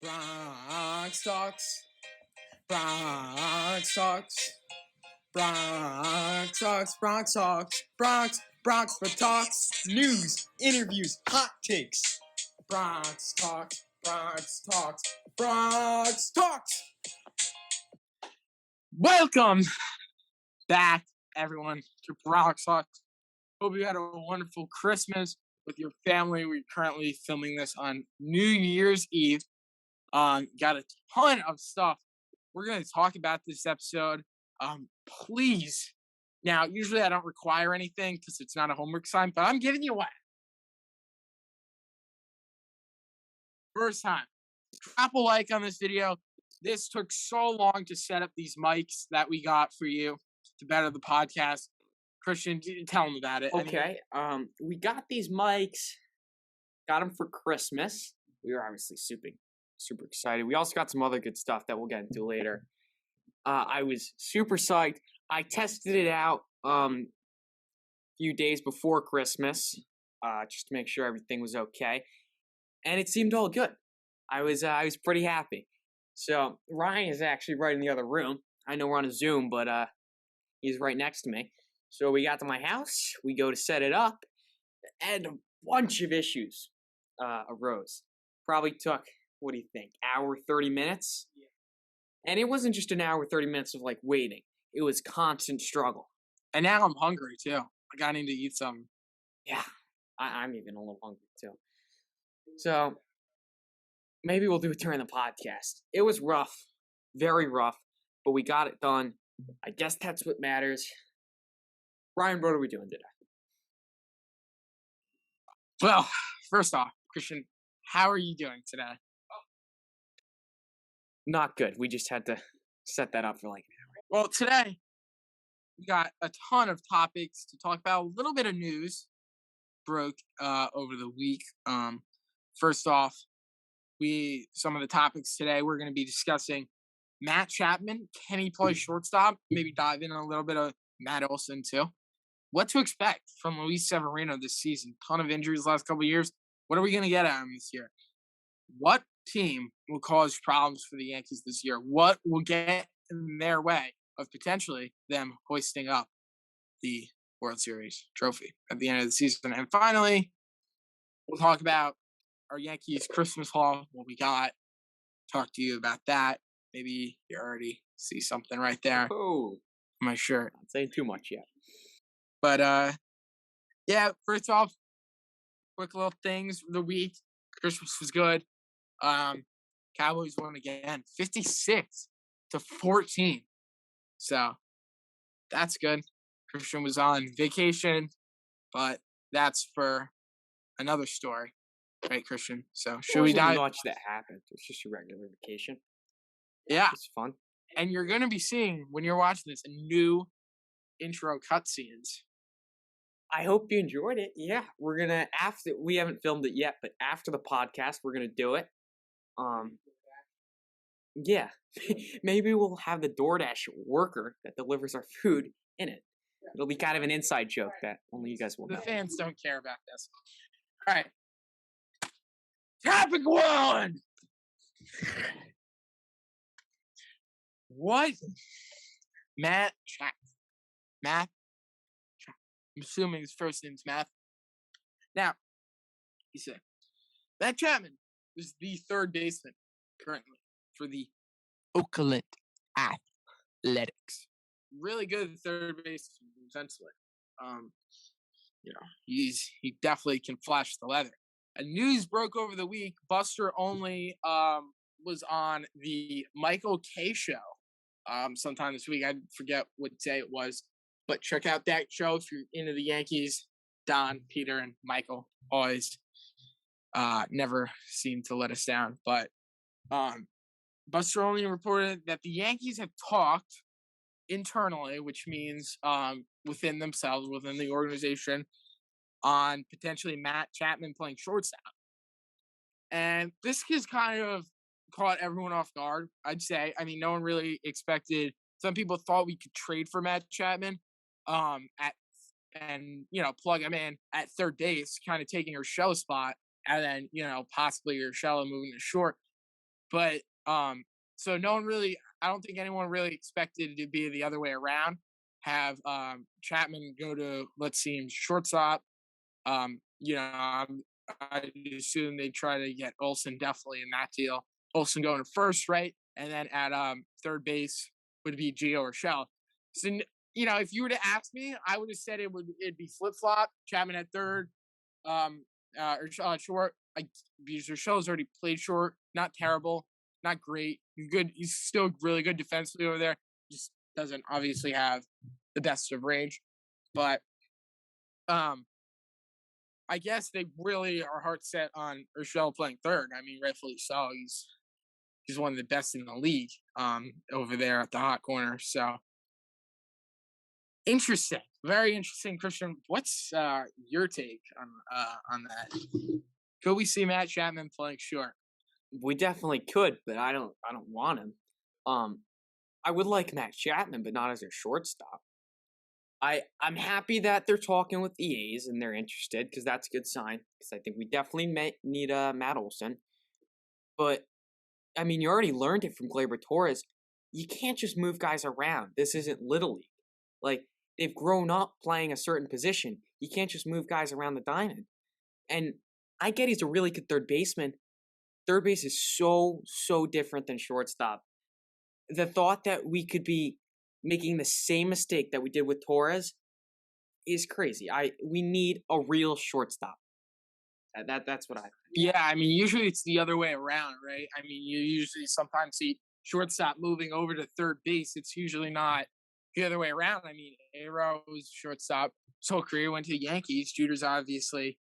Bronx talks. Bronx talks. Bronx talks. Bronx talks. Bronx for talks. News, interviews, hot takes. Bronx talks. Bronx talks. Bronx talks. Welcome back, everyone, to Bronx talks. Hope you had a wonderful Christmas with your family. We're currently filming this on New Year's Eve. Got a ton of stuff we're going to talk about this episode. Please. Now, usually I don't require anything because it's not a homework assignment, but I'm giving you one. First time. Drop a like on this video. This took so long to set up these mics that we got for you to better the podcast. Christian, tell them about it. Okay. We got these mics. Got them for Christmas. We were obviously super excited. We also got some other good stuff that we'll get into later. I was super psyched. I tested it out a few days before Christmas, just to make sure everything was okay, and it seemed all good. I was pretty happy. So Ryan is actually right in the other room. I know we're on a Zoom, but he's right next to me. So we got to my house. We go to set it up, and a bunch of issues arose. Probably took, what do you think, hour, 30 minutes? Yeah. And it wasn't just an hour, 30 minutes of like waiting. It was constant struggle. And now I'm hungry too. I need to eat some. Yeah, I'm even a little hungry too. So maybe we'll do it during the podcast. It was rough, very rough, but we got it done. I guess that's what matters. Ryan, what are we doing today? Well, first off, Christian, how are you doing today? Not good. We just had to set that up for like an hour. Well, today we got a ton of topics to talk about. A little bit of news broke over the week. First off, some of the topics today we're going to be discussing Matt Chapman. Can he play shortstop? Maybe dive in a little bit of Matt Olson too. What to expect from Luis Severino this season? Ton of injuries last couple of years. What are we going to get at him this year? What team will cause problems for the Yankees this year? What will get in their way of potentially them hoisting up the World Series trophy at the end of the season? And finally, we'll talk about our Yankees Christmas haul, what we got, talk to you about that. Maybe you already see something right there. Oh, my shirt. Not saying too much yet. But, yeah, first off, quick little things of the week. Christmas was good. Cowboys won again, 56-14. So that's good. Christian was on vacation, but that's for another story, right, Christian? So should we dive? Much that happened. It's just a regular vacation. Yeah, it's fun. And you're gonna be seeing when you're watching this a new intro cutscenes. I hope you enjoyed it. Yeah, we're gonna we haven't filmed it yet, but after the podcast, we're gonna do it. Yeah, maybe we'll have the DoorDash worker that delivers our food in it. It'll be kind of an inside joke that only you guys will know. The fans don't care about this. All right. Topic 1. What? Matt Chapman. Matt Chapman. I'm assuming his first name's Matt. Now, he said, Matt Chapman is the third baseman currently for the Oakland Athletics. Really good third baseman, essentially. He definitely can flash the leather. A news broke over the week. Buster Only was on the Michael K show sometime this week. I forget what day it was, but check out that show if you're into the Yankees. Don, Peter, and Michael always never seem to let us down. But Buster Only reported that the Yankees have talked internally, which means within themselves, within the organization, on potentially Matt Chapman playing shortstop. And this has kind of caught everyone off guard, I'd say. I mean, no one really expected. Some people thought we could trade for Matt Chapman plug him in at third base, kind of taking Urshela's spot, and then, possibly Urshela moving to short. But so no one really, I don't think anyone really expected it to be the other way around. Have Chapman go to, let's see, shortstop. I assume they try to get Olson definitely in that deal. Olson going to first, right? And then at third base would be Gio or Shell. So if you were to ask me, I would have said it'd be flip flop. Chapman at third, um, short. Because Urshela's already played short, not terrible, not great. He's good. He's still really good defensively over there. Just doesn't obviously have the best of range. But um, I guess they really are heart set on Urshela playing third. I mean, rightfully so. He's one of the best in the league over there at the hot corner. So interesting, very interesting. Christian, what's your take on that? Could we see Matt Chapman playing short? We definitely could, but I don't want him. Um, I would like Matt Chapman, but not as their shortstop. I'm happy that they're talking with the A's and they're interested because that's a good sign. Because I think we definitely need Matt Olson. But I mean, you already learned it from Gleyber Torres. You can't just move guys around. This isn't Little League. Like, they've grown up playing a certain position. You can't just move guys around the diamond. And I get he's a really good third baseman. Third base is so different than shortstop. The thought that we could be making the same mistake that we did with Torres is crazy. We need a real shortstop. That's what I think. Yeah, I mean, usually it's the other way around, right? I mean, you usually sometimes see shortstop moving over to third base. It's usually not the other way around. I mean, A-Rod was shortstop his whole career, went to the Yankees. Jeter's obviously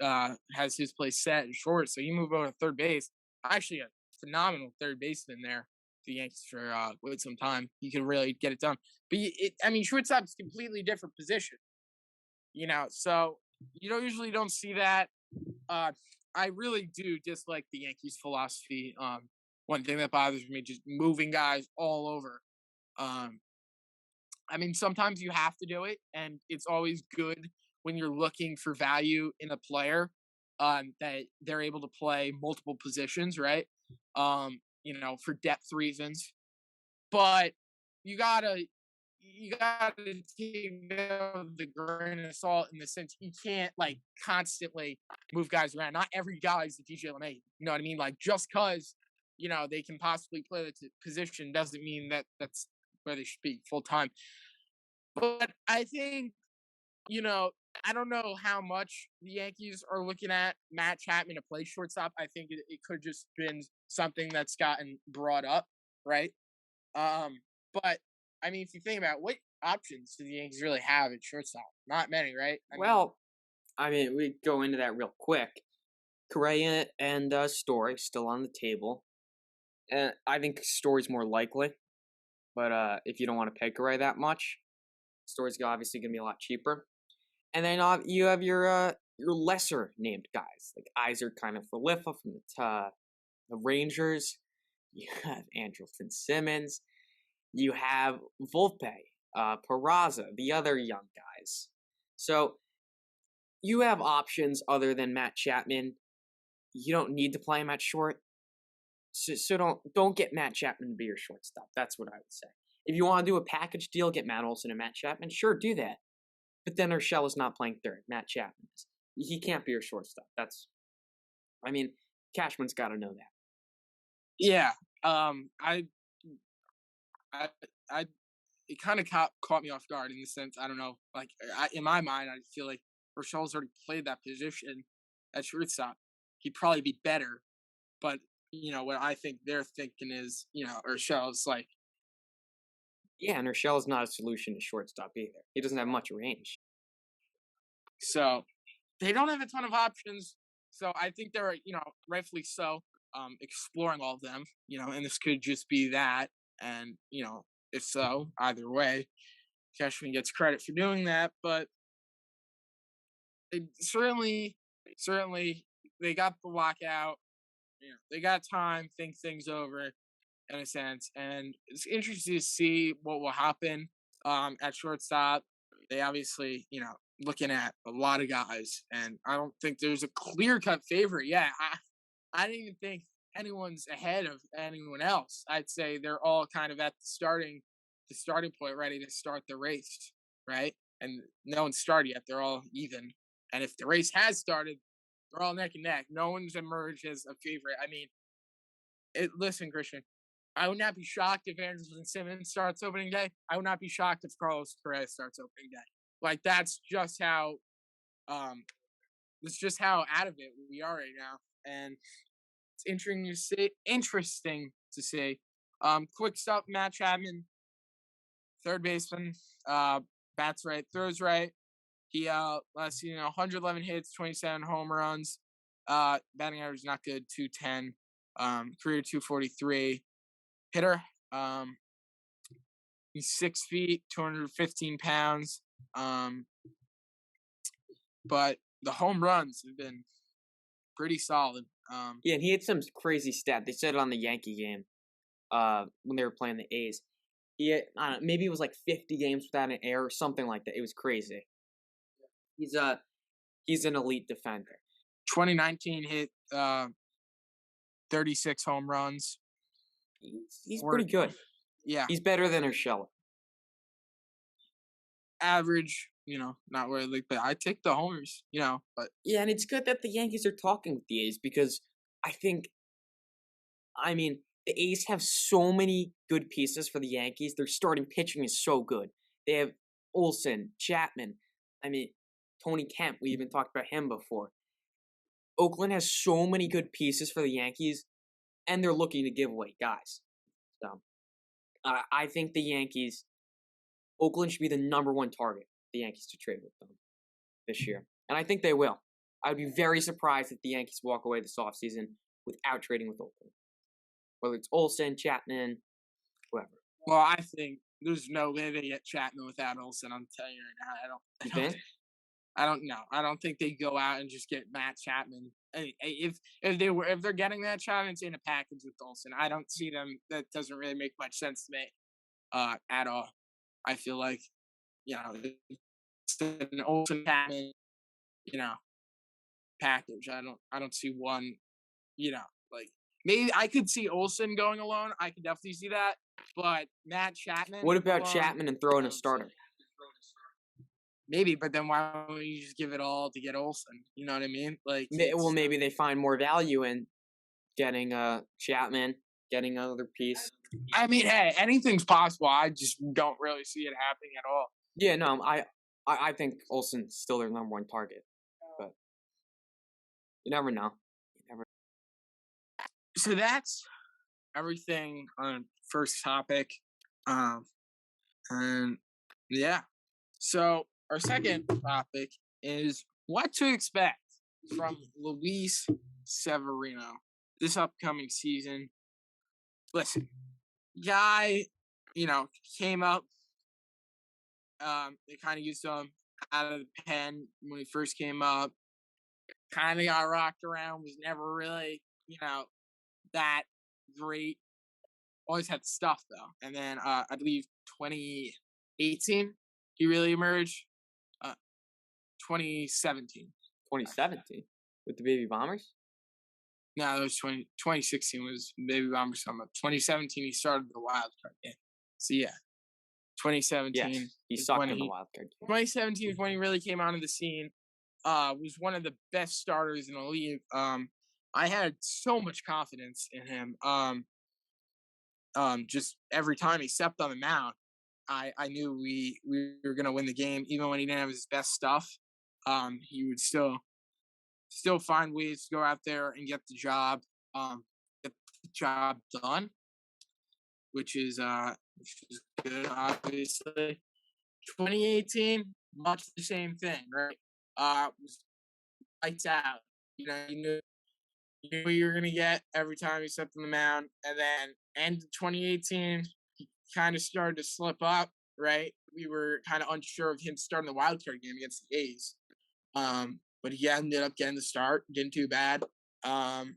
has his place set in short, so you move over to third base. Actually, a phenomenal third baseman there. The Yankees for quite some time. He can really get it done. But I mean, shortstop is a completely different position. So usually don't see that. I really do dislike the Yankees' philosophy. One thing that bothers me, just moving guys all over. Um, I mean, sometimes you have to do it, and it's always good when you're looking for value in a player that they're able to play multiple positions, right? For depth reasons. But you gotta take the grain of salt in the sense you can't like constantly move guys around. Not every guy is the DJ LeMay. You know what I mean? Like just because they can possibly play the position doesn't mean that that's where they should be full time. But I think you know I don't know how much the Yankees are looking at Matt Chapman to play shortstop. I think it could just been something that's gotten brought up, right? But I mean, if you think about what options do the Yankees really have at shortstop? Not many, right? Well, I mean, we go into that real quick. Correa and Story still on the table. And I think Story's more likely. But if you don't want to pay Correa that much, Story's obviously going to be a lot cheaper. And then you have your lesser named guys, like Iser kind of for Lifa from the Rangers. You have Andrelton Simmons. You have Volpe, Peraza, the other young guys. So you have options other than Matt Chapman. You don't need to play him at short. So don't get Matt Chapman to be your shortstop. That's what I would say. If you want to do a package deal, get Matt Olson and Matt Chapman. Sure, do that. But then Urshela is not playing third. Matt Chapman is. He can't be your shortstop. Cashman's got to know that. Yeah. I, I, it kind of caught me off guard in the sense I don't know. Like in my mind, I feel like Urshela's already played that position at shortstop. He'd probably be better, but what I think they're thinking is Urshela's like. Yeah, and Urshela's not a solution to shortstop either. He doesn't have much range. So they don't have a ton of options. So I think they're, rightfully so, exploring all of them, and this could just be that. And, if so, either way, Cashman gets credit for doing that. But they certainly, they got the lockout. They got time, think things over in a sense. And it's interesting to see what will happen at shortstop. They obviously, looking at a lot of guys, and I don't think there's a clear cut favorite. Yeah, I didn't even think anyone's ahead of anyone else. I'd say they're all kind of at the starting point, ready to start the race, right? And no one's started yet. They're all even. And if the race has started, they're all neck and neck. No one's emerged as a favorite. I mean, listen, Christian, I would not be shocked if Anderson Simmons starts opening day. I would not be shocked if Carlos Perez starts opening day. Like um that's just how out of it we are right now. And it's interesting to see. Quick stuff, Matt Chapman, third baseman, bats right, throws right. He last season 111 hits, 27 home runs. Batting average not good, 210. Career 243. Hitter, he's 6 feet, 215 pounds. But the home runs have been pretty solid. Yeah, and he had some crazy stat. They said it on the Yankee game when they were playing the A's. He had, I don't know, maybe it was like 50 games without an error or something like that. It was crazy. He's an elite defender. 2019 hit 36 home runs. He's pretty good. Yeah, He's better than Urshela. average. Not really, but I take the homers. But Yeah, and it's good that the Yankees are talking with the A's because I mean, the A's have so many good pieces for the Yankees. Their starting pitching is so good. They have Olsen, Chapman. I mean, Tony Kemp. We even talked about him before. Oakland has so many good pieces for the Yankees, and they're looking to give away guys. So, I think Oakland should be the number one target for the Yankees to trade with them this year. And I think they will. I'd be very surprised if the Yankees walk away this offseason without trading with Oakland. Whether it's Olsen, Chapman, whoever. Well, I think there's no way they get Chapman without Olsen. I'm telling you right now. You think? I don't know. I don't think they go out and just get Matt Chapman. If they're getting Matt Chapman, it's in a package with Olsen. I don't see them. That doesn't really make much sense to me, at all. I feel like, it's an Olsen Chapman, you know, package. I don't see one. Like maybe I could see Olsen going alone. I could definitely see that. But Matt Chapman. What about alone, Chapman and throwing a starter? Maybe, but then why don't you just give it all to get Olsen? You know what I mean? Like, Well, maybe they find more value in getting Chapman, getting another piece. I mean, hey, anything's possible. I just don't really see it happening at all. Yeah, no, I think Olsen's still their number one target, but you never know. So that's everything on first topic. And yeah. So our second topic is what to expect from Luis Severino this upcoming season. Listen, guy, came up. They kind of used him out of the pen when he first came up. Kind of got rocked around. Was never really, that great. Always had stuff though. And then I believe 2018 he really emerged. 2017. 2017 with the Baby Bombers? No, that was 2016 was Baby Bombers summer. 2017 he started the wild card game. So yeah. 2017. Yes, he sucked in the wild card game. 2017 is when he really came onto the scene. Was one of the best starters in the league. I had so much confidence in him. Just every time he stepped on the mound, I knew we were gonna win the game, even when he didn't have his best stuff. He would still find ways to go out there and get the job done, which is good, obviously. 2018, much the same thing, right? Was lights out. You knew what you were gonna get every time he stepped on the mound, and then end of 2018, he kind of started to slip up. Right, we were kind of unsure of him starting the wild card game against the A's, but he ended up getting the start, didn't too bad. And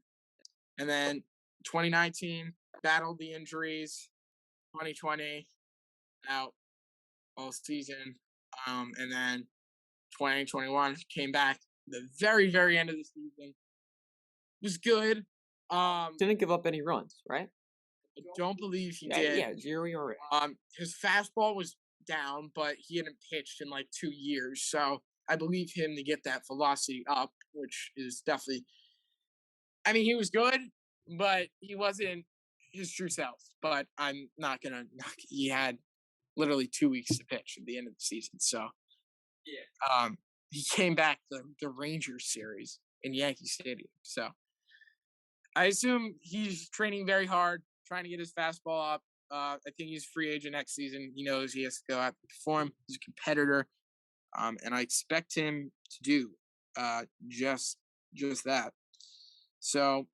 then 2019 battled the injuries. 2020 out all season, and then 2021 came back the very end of the season. Was good. Didn't give up any runs, right? I don't believe he Yeah, did. yeah, 0 ERA. His fastball was down, but he hadn't pitched in like 2 years, so I believe him to get that velocity up, which is definitely. I mean, he was good, but he wasn't his true self. But I'm not gonna. He had literally 2 weeks to pitch at the end of the season, so he came back the Rangers series in Yankee Stadium. So I assume he's training very hard, trying to get his fastball up. I think he's a free agent next season. He knows he has to go out and perform. He's a competitor, and I expect him to do just that. So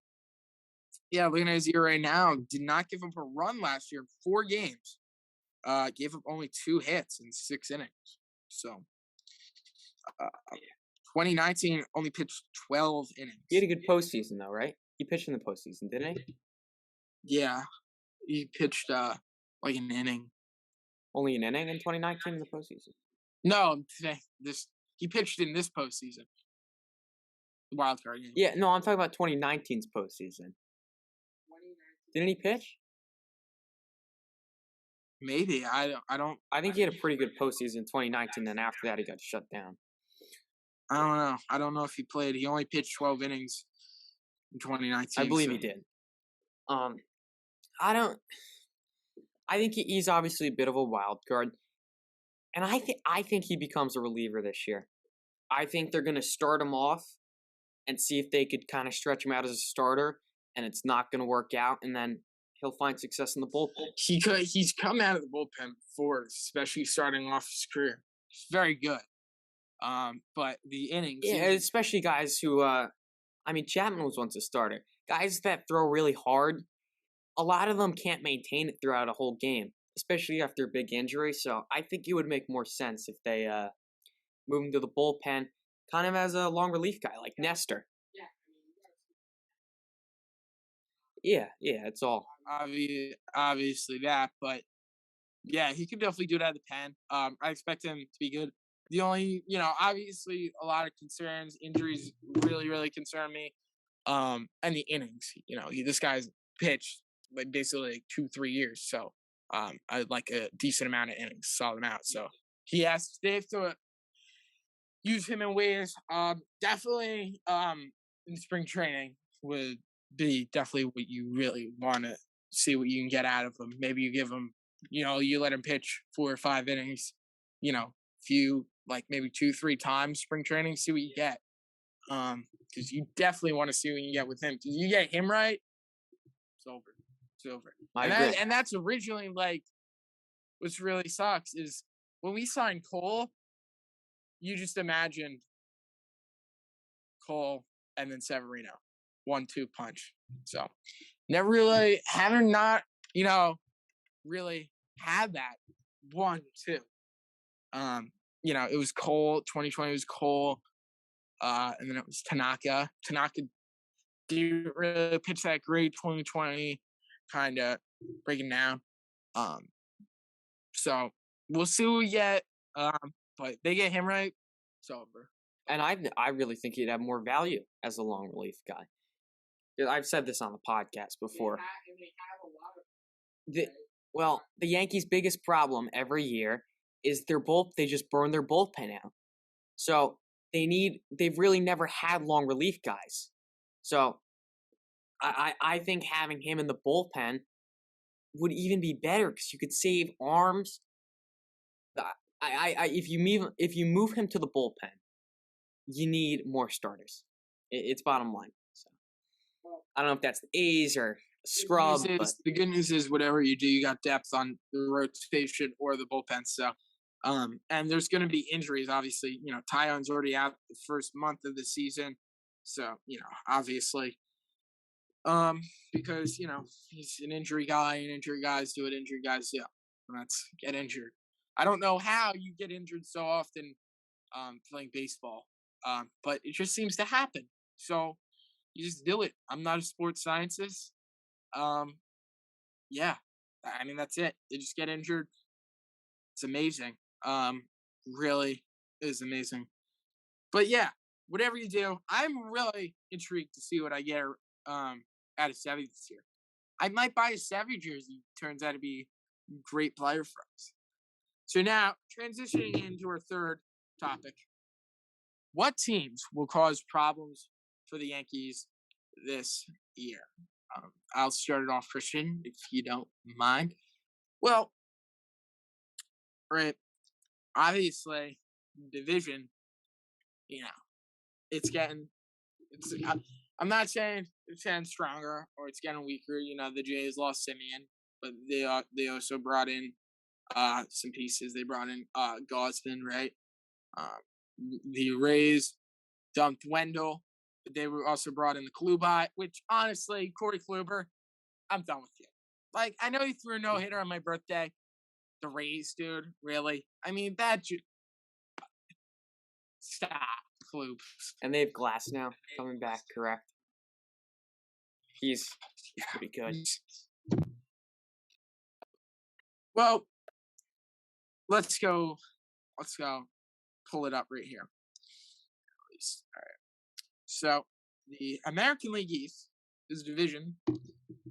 yeah, looking at his ERA now, did not give up a run last year in 4 games. Gave up only 2 hits in 6 innings. So uh, 2019 only pitched 12 innings. He had a good postseason, though, right? He pitched in the postseason, didn't he? Yeah, he pitched like an inning. Only an inning in 2019 in the postseason. No, he pitched in this postseason. The wild card game. Yeah, no, I'm talking about 2019's postseason. Didn't he pitch? Maybe I don't. I think he had a pretty good postseason in 2019. Then after that, he got shut down. I don't know. I don't know if he played. He only pitched 12 innings in 2019. I believe he did. I think he's obviously a bit of a wild card, and I think he becomes a reliever this year. I think they're going to start him off and see if they could kind of stretch him out as a starter, and it's not going to work out, and then he'll find success in the bullpen. He's come out of the bullpen before, especially starting off his career. He's very good. But the innings, yeah, especially guys who, Chapman was once a starter. Guys that throw really hard, a lot of them can't maintain it throughout a whole game, especially after a big injury. So I think it would make more sense if they move him to the bullpen, kind of as a long relief guy like Nestor. Yeah, it's all obviously that, but yeah, he could definitely do it out of the pen. I expect him to be good. The only, obviously a lot of concerns, injuries really, really concern me. And the innings, this guy's pitched like basically like 2-3 years, so I like a decent amount of innings, solid amount. So they have to use him in ways. Definitely in spring training would be definitely what you really want to see what you can get out of him. Maybe you give him, you let him pitch 4 or 5 innings, few like maybe 2-3 times spring training, see what you get. Because you definitely want to see what you get with him. Because you get him right, it's over. It's over. And that's originally like what's really sucks is when we signed Cole, you just imagined Cole and then Severino, 1-2 punch. So never really really had that 1-2. It was Cole. 2020 was Cole, and then it was Tanaka. Tanaka didn't really pitch that great. 2020, kind of breaking down. So we'll see what we get. But they get him right, it's over. And I really think he'd have more value as a long relief guy. I've said this on the podcast before. The Yankees' biggest problem every year is they just burn their bullpen out. So they've really never had long relief guys. So I think having him in the bullpen would even be better because you could save arms. If you move him to the bullpen, you need more starters. It's bottom line. So I don't know if that's the A's or scrub. The good news is whatever you do, you got depth on the rotation or the bullpen. So, and there's going to be injuries. Obviously, Tyone's already out the first month of the season. So, obviously, because he's an injury guy, and injury guys do what injury guys do. And that's get injured. I don't know how you get injured so often playing baseball, but it just seems to happen. So you just do it. I'm not a sports scientist. Yeah, that's it. They just get injured. It's amazing. Really is amazing. But yeah, whatever you do, I'm really intrigued to see what I get out of Sevy this year. I might buy a Sevy jersey. Turns out to be a great player for us. So now, transitioning into our third topic. What teams will cause problems for the Yankees this year? I'll start it off, Christian, if you don't mind. Well, right, obviously, division, you know, it's getting, I'm not saying it's getting stronger or it's getting weaker. The Jays lost Simeon, but they also brought in some pieces. They brought in Gosman, right? The Rays dumped Wendell, but they were also brought in the Kluber, which honestly, Corey Kluber, I'm done with you. Like, I know you threw a no-hitter on my birthday. The Rays, dude, really? I mean, stop, Klub. And they have Glass now coming back, correct? He's pretty good. Well, let's go pull it up right here. All right. So the American League East is a division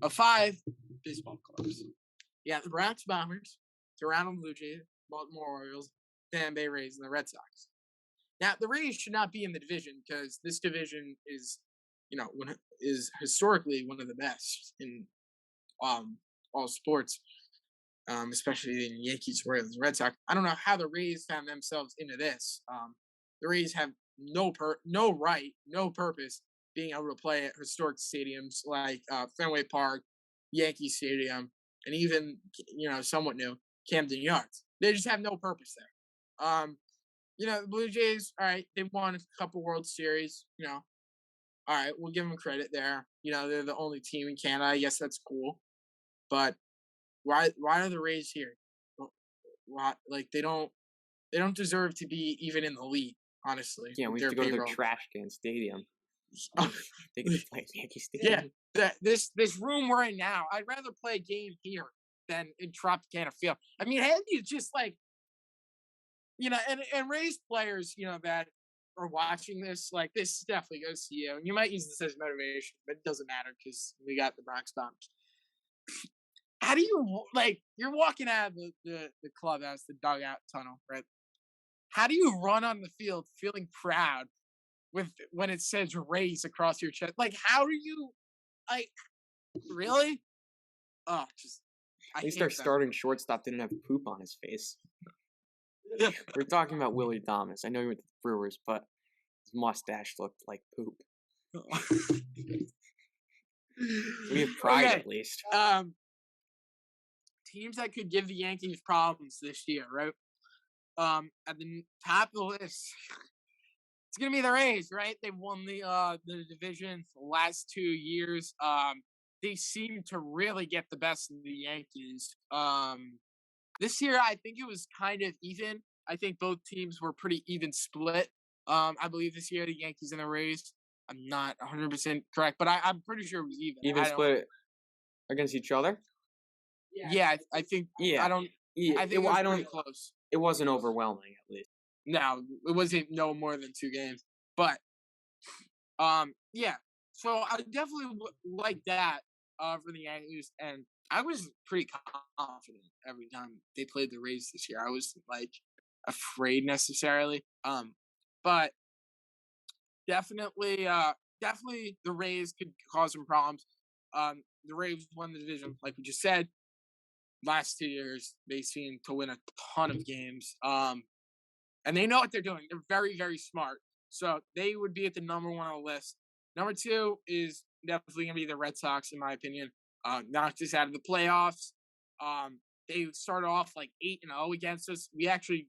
of 5 baseball clubs. Yeah, the Bronx Bombers, Toronto Blue Jays, Baltimore Orioles, Tampa Bay Rays, and the Red Sox. Now, the Rays should not be in the division because this division is historically one of the best in all sports, especially in Yankees, Royals, and Red Sox. I don't know how the Rays found themselves into this. The Rays have no purpose being able to play at historic stadiums like Fenway Park, Yankee Stadium, and even somewhat new Camden Yards. They just have no purpose there. The Blue Jays, all right, they won a couple World Series. All right, we'll give them credit there. They're the only team in Canada. I guess that's cool. But why are the Rays here? Why, like they don't deserve to be even in the league, honestly. Yeah, we have to go to their trash can stadium. They could play at Yankee Stadium. Yeah, this room we're in now, I'd rather play a game here than in Tropicana Field. I mean, Andy's just like, and Rays players, that are watching this, like, this definitely goes to you. And you might use this as motivation, but it doesn't matter because we got the Bronx Bombers. How do you, you're walking out of the clubhouse, the dugout tunnel, right? How do you run on the field feeling proud when it says Rays across your chest? Like, how do you, really? Oh, at least our starting shortstop didn't have poop on his face. We're talking about Willie Thomas. I know he went to the Brewers, but his mustache looked like poop. We have pride, at least. Teams that could give the Yankees problems this year, right? At the top of the list, it's gonna be the Rays, right? They won the division for the last 2 years. They seem to really get the best of the Yankees. This year, I think it was kind of even. I think both teams were pretty even split. I believe this year the Yankees and the Rays. I'm not 100% correct, but I'm pretty sure it was even. Even split against each other? Yeah, I think. Yeah. I think it was pretty close. It wasn't overwhelming, at least. No, it wasn't no more than 2 games. But, yeah. So I definitely like that for the Yankees, and I was pretty confident every time they played the Rays this year. I was afraid necessarily, but definitely the Rays could cause some problems. The Rays won the division, like we just said. Last 2 years, they seem to win a ton of games, and they know what they're doing. They're very, very smart. So they would be at the number 1 on the list. Number 2 is definitely going to be the Red Sox, in my opinion. Knocked us out of the playoffs. They started off 8-0 against us. We actually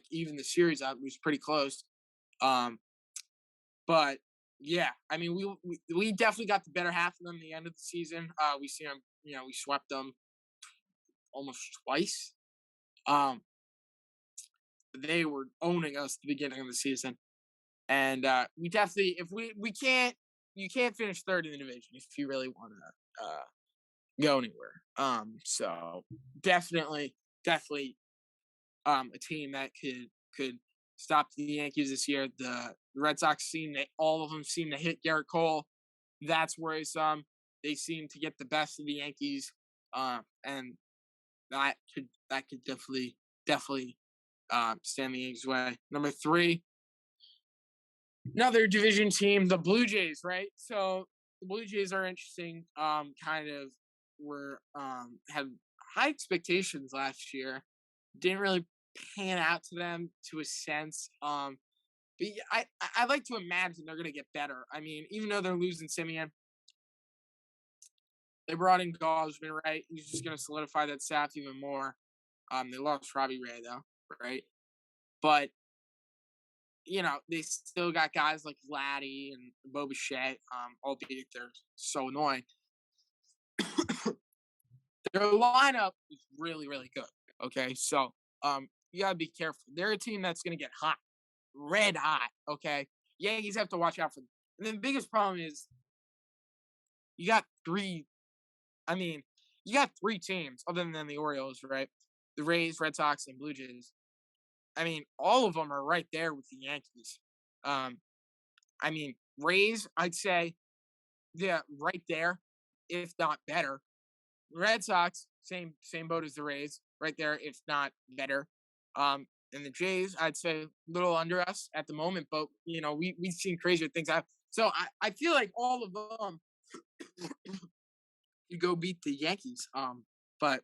even the series out. It was pretty close. But yeah, I mean, we definitely got the better half of them at the end of the season. We see them, we swept them almost twice. They were owning us at the beginning of the season, and we definitely, if you can't finish third in the division if you really want to go anywhere. So definitely, a team that could stop the Yankees this year. The Red Sox all of them seem to hit Garrett Cole. That's worrisome. They seem to get the best of the Yankees, and that could definitely stand the Yankees' way. Number three, another division team, the Blue Jays, right? So the Blue Jays are interesting. Kind of were had high expectations last year. Didn't really pan out to them to a sense. But I like to imagine they're gonna get better. I mean, even though they're losing Simeon, they brought in Gosman, right? He's just gonna solidify that staff even more. They lost Robbie Ray though, right? But they still got guys like Vladdy and Bo Bichette, albeit they're so annoying. Their lineup is really, really good. Okay, so you gotta be careful. They're a team that's gonna get hot, red hot. Okay, Yankees have to watch out for them. And then the biggest problem is you got three. I mean, you got three teams other than the Orioles, right? The Rays, Red Sox, and Blue Jays. I mean, all of them are right there with the Yankees. I mean, Rays, I'd say, yeah, right there, if not better. Red Sox, same boat as the Rays, right there, if not better. And the Jays, I'd say, a little under us at the moment, but we've seen crazier things happen. So I feel like all of them could go beat the Yankees. But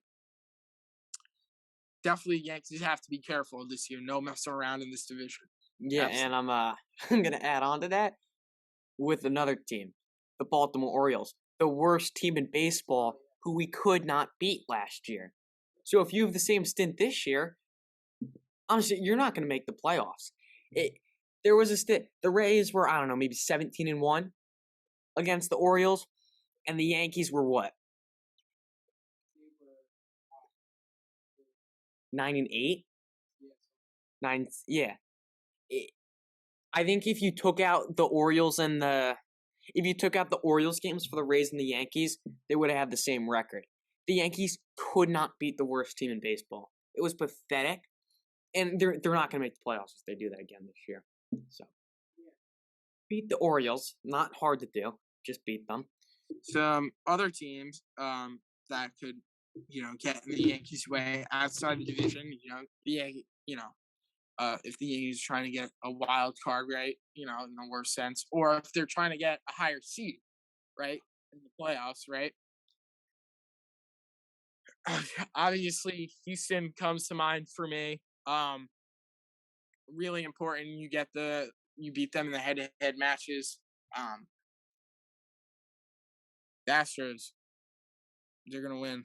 definitely Yankees have to be careful this year. No messing around in this division. Yeah, Absolutely. and I'm gonna add on to that with another team, the Baltimore Orioles, the worst team in baseball, who we could not beat last year. So if you have the same stint this year, honestly, you're not gonna make the playoffs. There was a stint. The Rays were, I don't know, maybe 17-1 against the Orioles, and the Yankees were what? 9-8. Nine, yeah. I think if you took out the Orioles if you took out the Orioles games for the Rays and the Yankees, they would have had the same record. The Yankees could not beat the worst team in baseball. It was pathetic, and they're not going to make the playoffs if they do that again this year. So beat the Orioles, not hard to do. Just beat them. Some other teams that could get in the Yankees' way outside the division. If the Yankees are trying to get a wild card, right? In the worst sense, or if they're trying to get a higher seed, right, in the playoffs, right? Obviously, Houston comes to mind for me. Really important. You beat them in the head-to-head matches. The Astros, they're gonna win.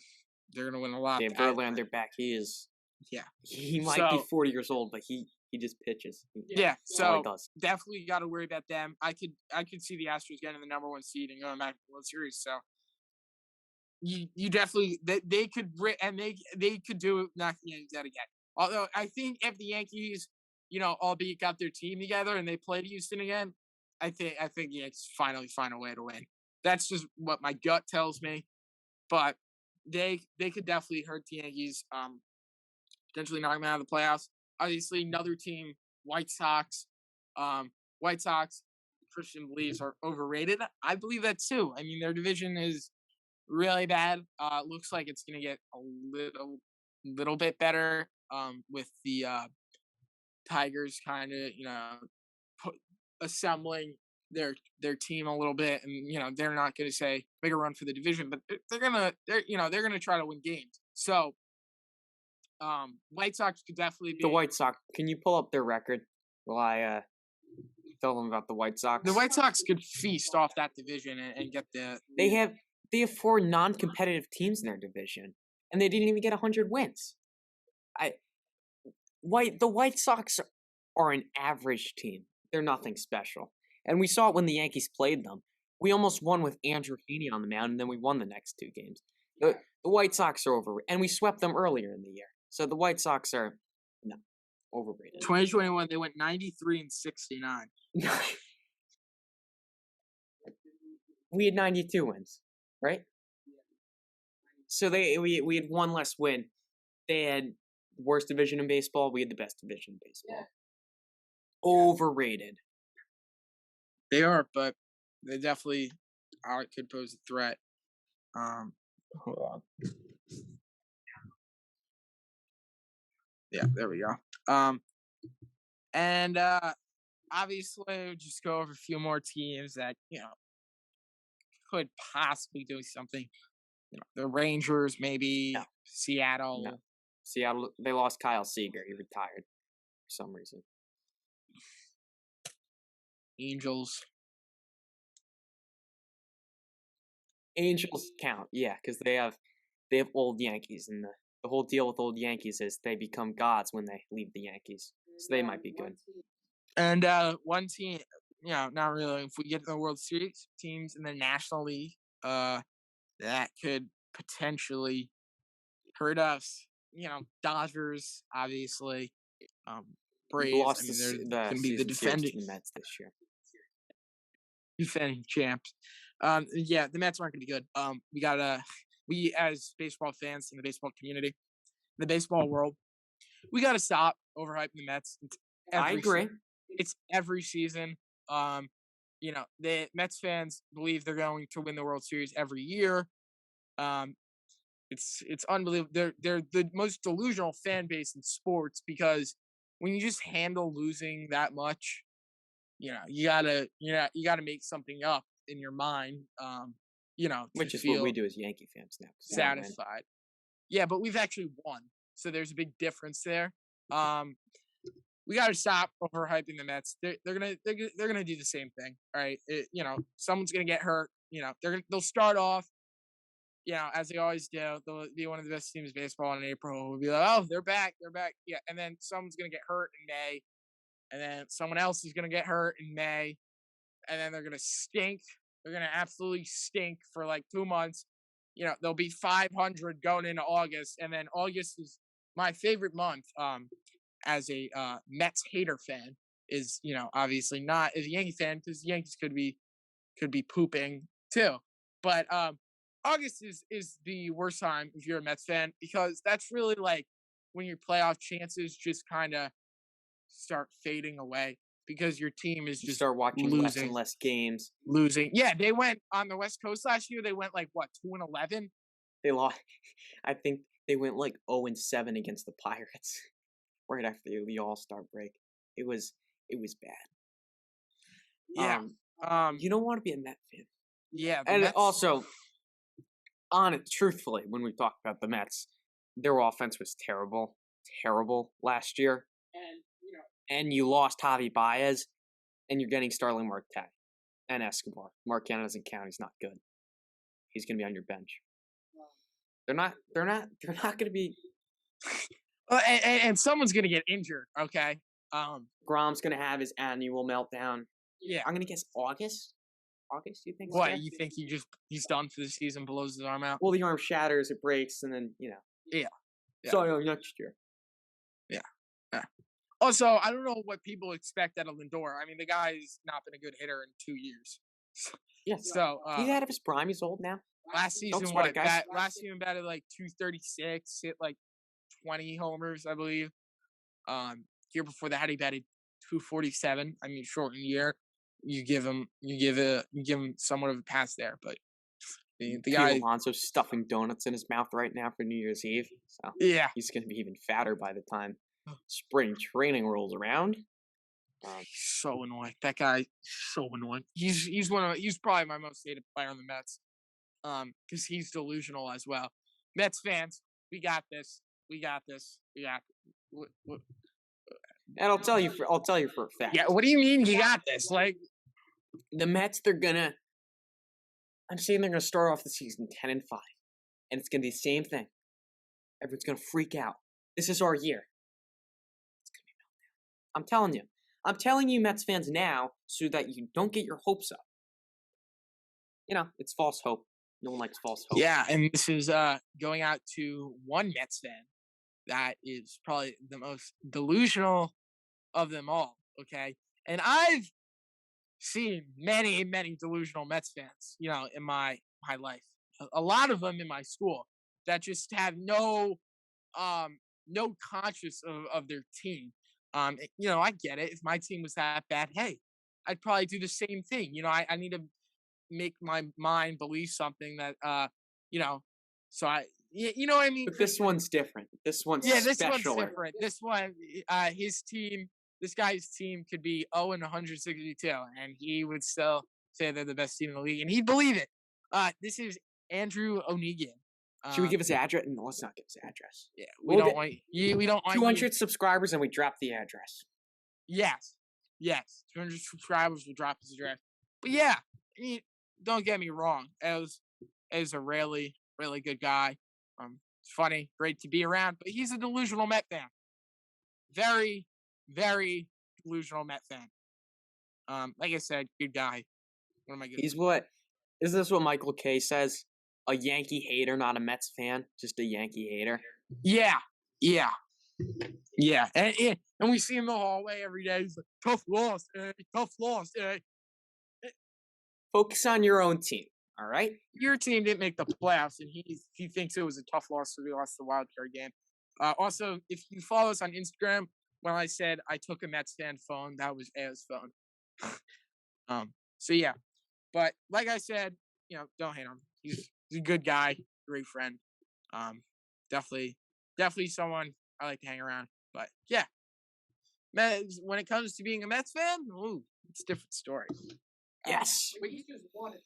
They're gonna win a lot. Yeah, Verlander back. Yeah. He might be 40 years old, but he just pitches. Yeah, so he does. Definitely got to worry about them. I could see the Astros getting the number one seed and going back to the World Series. So you definitely they could they could do knock the Yankees out again. Although I think if the Yankees, albeit got their team together and they played Houston again, I think the Yankees finally find a way to win. That's just what my gut tells me. But they could definitely hurt the Yankees. Potentially knock them out of the playoffs. Obviously, another team, White Sox. White Sox, Christian believes are overrated. I believe that too. I mean, their division is really bad. Looks like it's gonna get a little bit better. With the Tigers kind of assembling their team a little bit, and they're not gonna say make a run for the division, but they're gonna try to win games. So White Sox could definitely be the White Sox. Can you pull up their record while I tell them about the White Sox? The White Sox could feast off that division and get the. They have 4 non-competitive teams in their division, and they didn't even get 100 wins. The White Sox are an average team. They're nothing special, and we saw it when the Yankees played them. We almost won with Andrew Heaney on the mound, and then we won the next 2 games. The White Sox are over, and we swept them earlier in the year. So the White Sox are overrated. 2021, they went 93-69. We had 92 wins, right? So we had 1 less win. They had the worst division in baseball. We had the best division in baseball. Yeah. Overrated. They are, but they definitely could pose a threat. Hold on. Yeah, there we go. And obviously, just go over a few more teams that could possibly do something. The Rangers, No, maybe no. Seattle, Seattle, they lost Kyle Seager. He retired for some reason. Angels. Angels count, yeah, because they have old Yankees, and the whole deal with old Yankees is they become gods when they leave the Yankees, so they might be good. And one team, not really. If we get to the World Series, teams in the National League, that could potentially hurt us. Dodgers, obviously. We've Braves. I lost mean, they're the going to be the season series to the Mets this year. defending champs. Yeah, the Mets aren't going to be good. We as baseball fans in the baseball community, the baseball world, we got to stop overhyping the Mets. I agree. It's every season. The Mets fans believe they're going to win the World Series every year. It's unbelievable. They're the most delusional fan base in sports because when you just handle losing that much, you gotta make something up in your mind. Which to is what we feel do as Yankee fans now. satisfied. Yeah, but we've actually won, so there's a big difference there. We got to stop overhyping the Mets. They're gonna do the same thing. All right, someone's gonna get hurt. They'll start off. As they always do, they'll be one of the best teams in baseball in April. We'll be like, oh, they're back. Yeah, and then someone's gonna get hurt in May, and then someone else is gonna get hurt in May, and then they're gonna stink. They're gonna absolutely stink for like 2 months. They'll be 500 going into August, and then August is my favorite month. As a Mets hater fan, is obviously not as a Yankee fan because the Yankees could be pooping too, but August is the worst time if you're a Mets fan because that's really like when your playoff chances just kind of start fading away because your team is You just start watching less and less games. losing. Yeah, they went on the West Coast last year. They went like what 2-11. They lost. I think they went like 0-7 against the Pirates right after the All-Star break. It was bad. Yeah. You don't want to be a Met fan. Yeah, and Mets, also, truthfully, when we talk about the Mets, their offense was terrible last year. And you lost Javi Baez, and you're getting Starling Marte and Escobar. Marquette doesn't count. He's not good. He's going to be on your bench. They're not going to be. and someone's gonna get injured. Okay. Grom's going to have his annual meltdown. Yeah. I'm going to guess August. August, you think? What you think? He's done for the season, blows his arm out. Well, the arm shatters, it breaks, and then Yeah. So next year. Yeah. Also, I don't know what people expect out of Lindor. I mean, the guy's not been a good hitter in 2 years. Yeah. So he's out of his prime. He's old now. Last season, last season batted like 236, hit like 20 homers, I believe. Year before that, he batted 247. I mean, shortened year. You give him somewhat of a pass there, but the guy Alonso stuffing donuts in his mouth right now for New Year's Eve. So yeah, he's going to be even fatter by the time spring training rolls around. So annoying. That guy, so annoying. He's probably my most hated player on the Mets. Because he's delusional as well. Mets fans, we got this. And I'll tell you for a fact. Yeah, what do you mean you got this? Like the Mets, I'm saying they're gonna start off the season 10-5, and it's gonna be the same thing. Everyone's gonna freak out. This is our year. It's gonna be a meltdown. I'm telling you, Mets fans now, so that you don't get your hopes up. It's false hope. No one likes false hope. Yeah, and this is going out to one Mets fan that is probably the most delusional of them all. Okay, and I've seen many delusional Mets fans, in my life. A lot of them in my school that just have no conscience of their team. I get it. If my team was that bad, hey, I'd probably do the same thing. I need to make my mind believe something that you know, so you know what I mean, But this one's different. This one's yeah, this one's specialer. different. This one, his team, this guy's team could be 0-162, and he would still say they're the best team in the league, and he'd believe it. This is Andrew Onegan. Should we give his address? No, let's not give his address. Yeah, We'll get we don't want 200 subscribers and we drop the address. Yes, 200 subscribers will drop his address. But yeah, I mean, don't get me wrong. As a really, really good guy. It's funny, great to be around, but he's a delusional Met fan. Very, very delusional Met fan. Like I said, good guy. What am I getting? Is this what Michael K says? A Yankee hater, not a Mets fan, just a Yankee hater. Yeah. And we see him in the hallway every day. He's like, tough loss, tough loss. Focus on your own team, all right? Your team didn't make the playoffs, and he thinks it was a tough loss because we lost the wild card game. Also, if you follow us on Instagram, when I said I took a Mets fan phone, that was Ao's phone. So yeah, but like I said, don't hate him. He's a good guy, great friend. Definitely someone I like to hang around. But yeah, Mets, when it comes to being a Mets fan, it's a different story. Yes. But he just won a thing.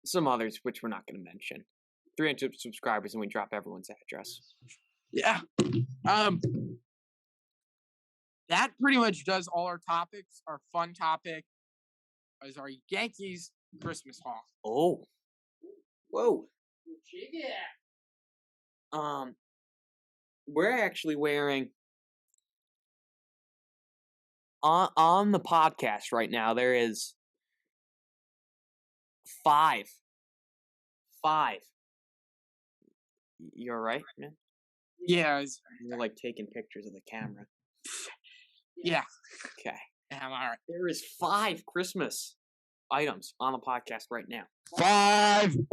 Some others, which we're not going to mention. 300 subscribers and we drop everyone's address. Yeah. That pretty much does all our topics. Our fun topic is our Yankees Christmas haul. Oh. Whoa. Yeah. We're actually wearing on the podcast right now. There is 5. You're all right, man? Yeah. You're like taking pictures of the camera. Yeah. Okay. I'm all right. There is 5 Christmas items on the podcast right now. 5. Should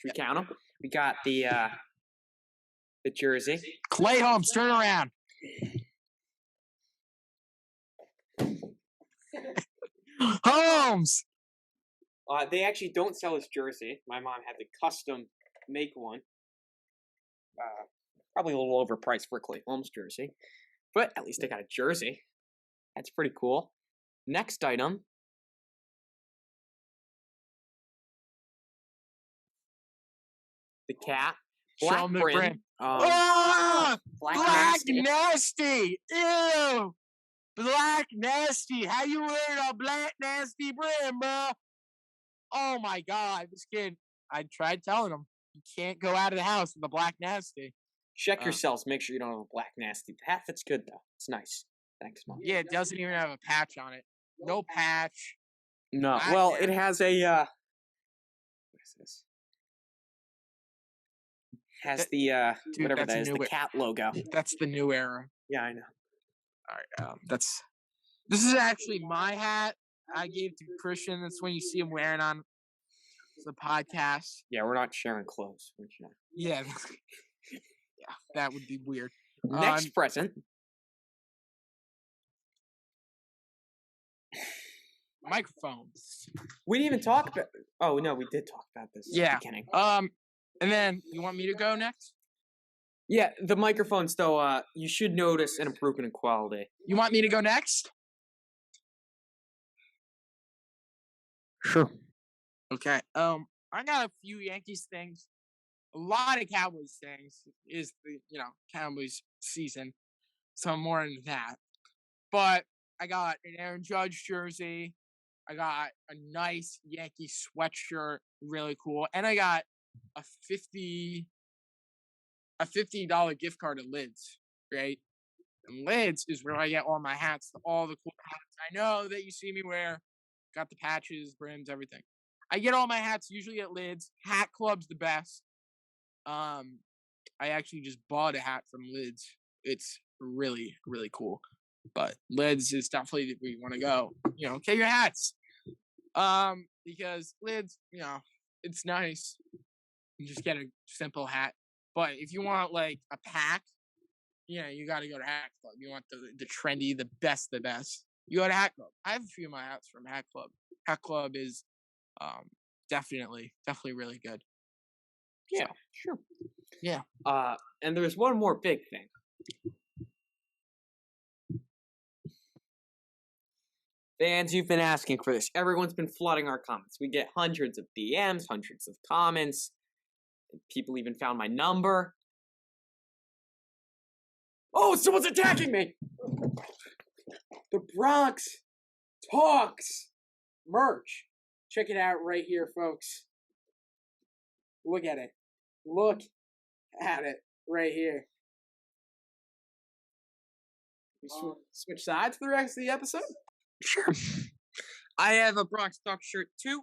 we count them? We got the jersey. Clay Holmes, turn around. Holmes. They actually don't sell his jersey. My mom had to custom make one. Probably a little overpriced for a Clay Holmes jersey. But at least they got a jersey. That's pretty cool. Next item. The cat. Black brim. Black nasty. Ew. Black nasty. How you wearing a black nasty brim, bro? Oh my God, this kid. I tried telling him you can't go out of the house with a black nasty. Check yourselves. Make sure you don't have a black nasty. The hat fits good though. It's nice. Thanks, Mom. Yeah, it doesn't even have a patch on it. No patch. No. Well, it has a. What is this? Has the dude, whatever that is, the cat logo. That's the new era. Yeah, I know. All right, this is actually my hat I gave to Christian. That's when you see him wearing on the podcast. Yeah, we're not sharing clothes. Yeah, that would be weird. Next present. Microphones. We didn't even talk about. Oh no, we did talk about this. Yeah. At the beginning. And then you want me to go next? Yeah, the microphones though. You should notice an improvement in quality. You want me to go next? Sure. Okay. I got a few Yankees things. A lot of Cowboys things. Is the Cowboys season, so I'm more into that. But I got an Aaron Judge jersey. I got a nice Yankee sweatshirt, really cool, and I got a $50 gift card at Lids, right? And Lids is where I get all my hats, all the cool hats I know that you see me wear. Got the patches, brims, everything. I get all my hats usually at Lids. Hat Club's the best. I actually just bought a hat from Lids. It's really, really cool. But Lids is definitely where you want to go. Get your hats. Because Lids, it's nice. You just get a simple hat. But if you want like a pack, you got to go to Hat Club. You want the trendy, the best, you go to Hat Club. I have a few of my hats from Hat Club. That club is definitely really good. Yeah, So, sure. yeah. And there's one more big thing. Fans, you've been asking for this. Everyone's been flooding our comments. We get hundreds of DMs, hundreds of comments. People even found my number. Oh, someone's attacking me! The Bronx Talks merch. Check it out right here, folks. Look at it. Look at it right here. We switch sides for the rest of the episode? Sure. I have a Bronx Talk shirt too.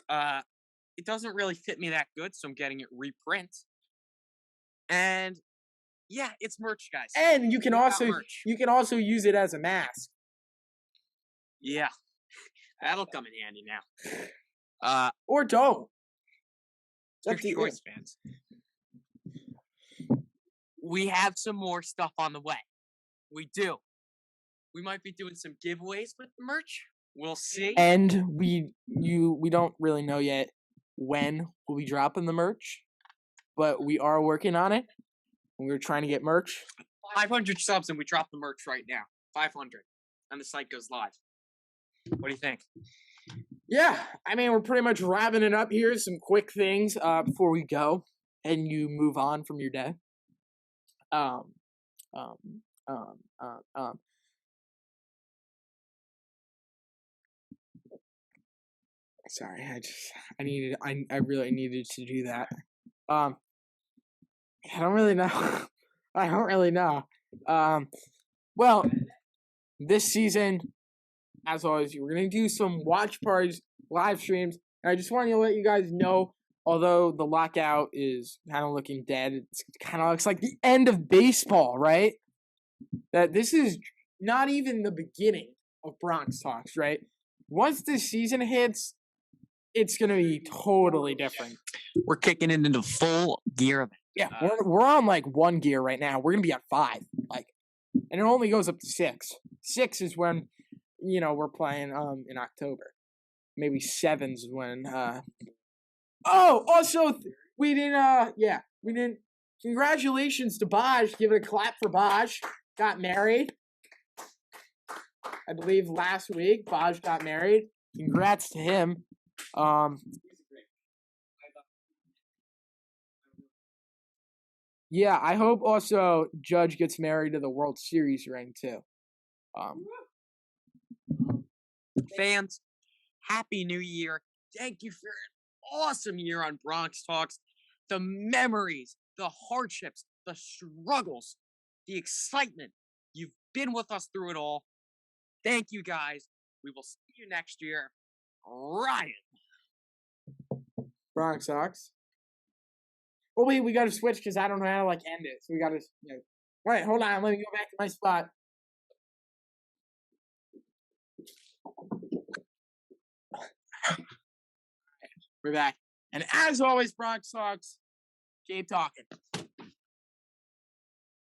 It doesn't really fit me that good, so I'm getting it reprint. And yeah, it's merch, guys. And you can also use it as a mask. Yeah, that'll come in handy now. Or don't. That's your choice, fans. We have some more stuff on the way. We do. We might be doing some giveaways with the merch. We'll see. And we don't really know yet when we'll be dropping the merch, but we are working on it. We're trying to get merch. 500 subs and we drop the merch right now. 500. And the site goes live. What do you think? Yeah, I mean, we're pretty much wrapping it up here. Some quick things before we go and you move on from your day. Sorry, I really needed to do that. I don't really know. I don't really know. Well, this season, as always, we're gonna do some watch parties, live streams. And I just wanted to let you guys know, although the lockout is kind of looking dead, it kind of looks like the end of baseball, right? That this is not even the beginning of Bronx Talks, right? Once this season hits, it's gonna be totally different. We're kicking it into full gear of it. Yeah, we're on like 1 gear right now. We're gonna be at 5, and it only goes up to 6. 6 is when we're playing in October. Maybe 7's when. Oh, also we didn't. Congratulations to Baj. Give it a clap for Baj. Got married. I believe last week Baj got married. Congrats to him. Yeah, I hope also Judge gets married to the World Series ring too. Fans, Happy New Year. Thank you for an awesome year on Bronx Talks. The memories, the hardships, the struggles, the excitement. You've been with us through it all. Thank you, guys. We will see you next year. Ryan. Bronx Talks. Oh wait, we gotta switch because I don't know how to end it. So we gotta. All right, hold on. Let me go back to my spot. We're back, and as always, Bronx Talks. Keep talking.